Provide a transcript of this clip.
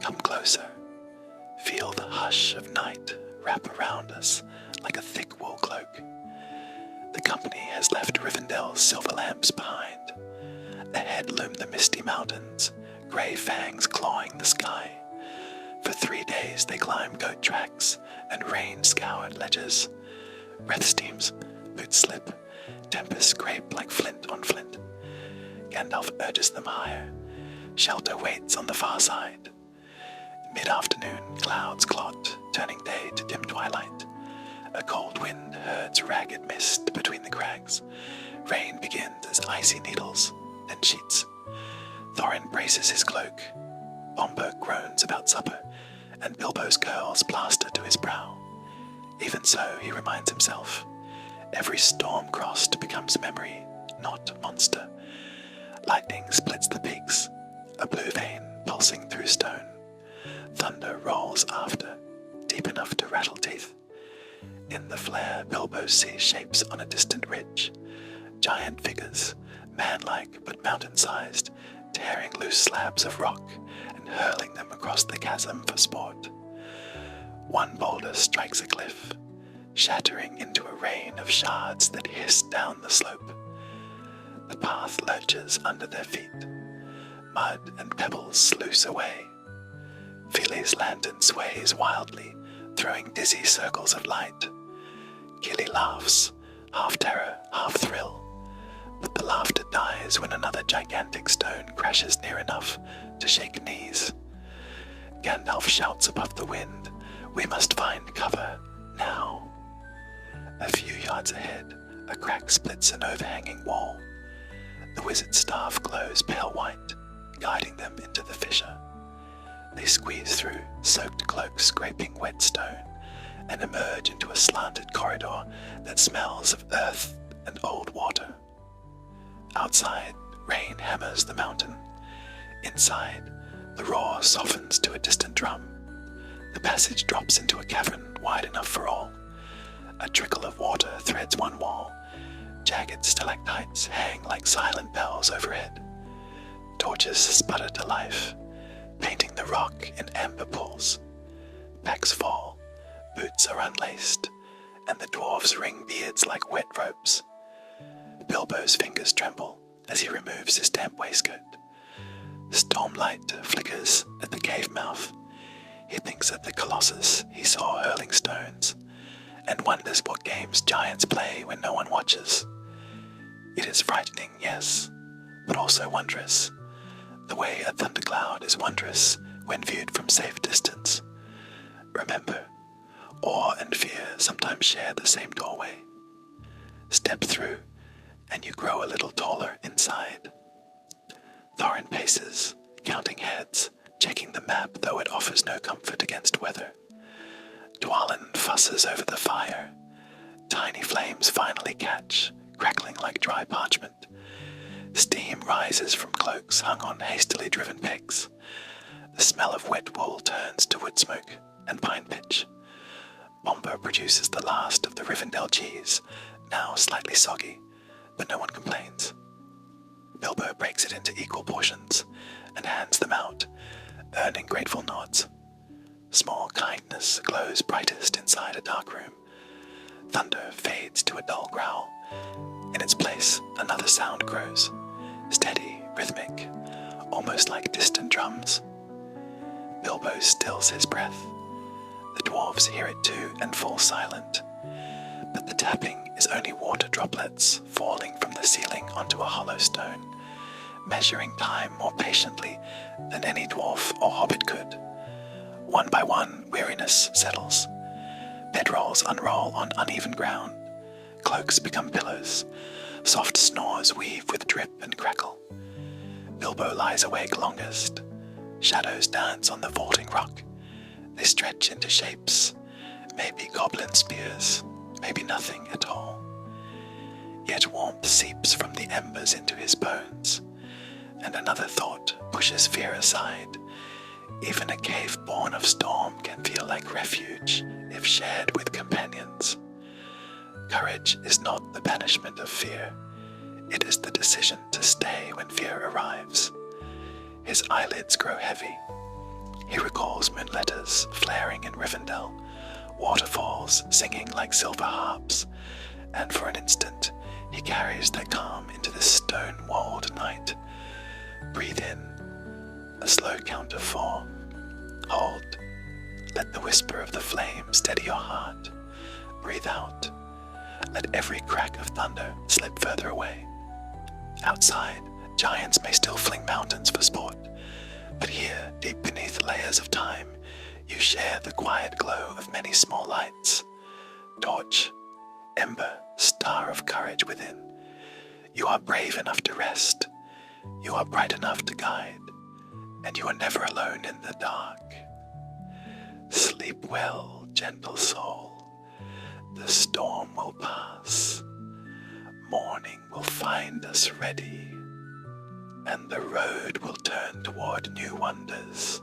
Come closer. Feel the hush of night wrap around us like a thick wool cloak. The company has left Rivendell's silver lamps behind. Ahead loom the Misty Mountains, grey fangs clawing the sky. For 3 days they climb goat tracks and rain-scoured ledges. Breath steams, boots slip, tempests scrape like flint on flint. Gandalf urges them higher. Shelter waits on the far side. Mid-afternoon, clouds clot, turning day to dim twilight. A cold wind herds ragged mist between the crags. Rain begins as icy needles, then sheets. Thorin braces his cloak. Bomber groans about supper, and Bilbo's curls plaster to his brow. Even so, he reminds himself, every storm crossed becomes memory, not monster. Lightning splits the peaks, a blue vein pulsing through stone. Thunder rolls after, deep enough to rattle teeth. In the flare, Bilbo sees shapes on a distant ridge. Giant figures, man-like but mountain-sized, tearing loose slabs of rock and hurling them across the chasm for sport. One boulder strikes a cliff, shattering into a rain of shards that hiss down the slope. The path lurches under their feet. Mud and pebbles sluice away. Fili's lantern sways wildly, throwing dizzy circles of light. Gilly laughs, half terror, half thrill. But the laughter dies when another gigantic stone crashes near enough to shake knees. Gandalf shouts above the wind, "We must find cover, now." A few yards ahead, a crack splits an overhanging wall. The wizard's staff glows pale white, guiding them into the fissure. They squeeze through, soaked cloaks scraping wet stone, and emerge into a slanted corridor that smells of earth and old water. Outside, rain hammers the mountain. Inside, the roar softens to a distant drum. The passage drops into a cavern wide enough for all. A trickle of water threads one wall. Jagged stalactites hang like silent bells overhead. Torches sputter to life, painting the rock in amber pools. Packs fall, boots are unlaced, and the dwarves wring beards like wet ropes. Bilbo's fingers tremble as he removes his damp waistcoat. Stormlight flickers at the cave mouth. He thinks of the colossus he saw hurling stones, and wonders what games giants play when no one watches. It is frightening, yes, but also wondrous. The way a thundercloud is wondrous when viewed from safe distance. Remember, awe and fear sometimes share the same doorway. Step through, and you grow a little taller inside. Thorin paces, counting heads, checking the map though it offers no comfort against weather. Dwalin fusses over the fire. Tiny flames finally catch, crackling like dry parchment. Steam rises from cloaks hung on hastily driven pegs. The smell of wet wool turns to wood smoke and pine pitch. Bomber produces the last of the Rivendell cheese, now slightly soggy, but no one complains. Bilbo breaks it into equal portions and hands them out, earning grateful nods. Small kindness glows brightest inside a dark room. Thunder fades to a dull growl. In its place, another sound grows, steady, rhythmic, almost like distant drums. Bilbo stills his breath. The dwarves hear it too and fall silent. But the tapping is only water droplets falling from the ceiling onto a hollow stone, measuring time more patiently than any dwarf or hobbit could. One by one, weariness settles. Bedrolls unroll on uneven ground. Cloaks become pillows. Soft snores weave with drip and crackle. Bilbo lies awake longest. Shadows dance on the vaulting rock. They stretch into shapes. Maybe goblin spears, maybe nothing at all. Yet warmth seeps from the embers into his bones, and another thought pushes fear aside. Even a cave born of storm can feel like refuge if shared with companions. Courage is not the banishment of fear. It is the decision to stay when fear arrives. His eyelids grow heavy. He recalls moonletters flaring in Rivendell, waterfalls singing like silver harps, and for an instant he carries that calm into this stone-walled night. Breathe in, a slow count of 4. Hold. Let the whisper of the flame steady your heart. Breathe out. Let every crack of thunder slip further away. Outside, giants may still fling mountains for sport, but here, deep beneath layers of time, you share the quiet glow of many small lights. Torch, ember, star of courage within. You are brave enough to rest. You are bright enough to guide, and you are never alone in the dark. Sleep well, gentle soul. The storm will pass. Morning will find us ready, and the road will turn toward new wonders.